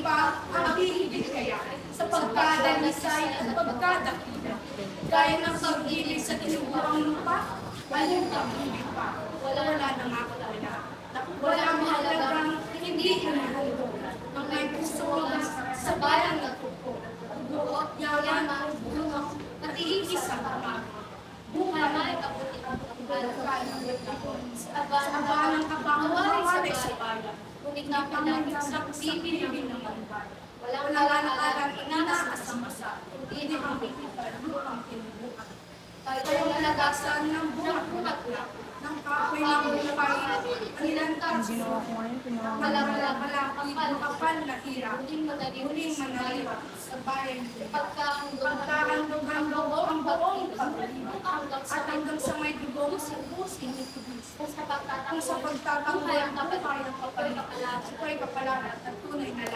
pa ang hihigit kaya sa pagkadalisay at pagkadakila. Gaya ng pag-ibig sa tinubuang lupa, walang pag-ibig pa. Wala na nga wala. Wala mahalagang hindi hinahalog ang may puso sa bayang nagpupo. Buot yaman ang bulong at iigis ang kamay. Buhay at sa abanang kapangawari sa bayan. Ngunit napangagit sa pipilibin ng bayan. Wala lang inaasam-asa. Hindi ang pipitan, ang pinubukan. Tayo nalagasan ng bunga-bungat ng kahoy ng buhay, anilantan malapit kapal na hirap, huling manaliwa sa bayan. Pagkahandog ang buong pag-ibig at hanggang sa may dugong sinubusin ni Tubis. Kung sa pagtatanggol ang buhay ang kapalit, ako'y kapalat at tunay na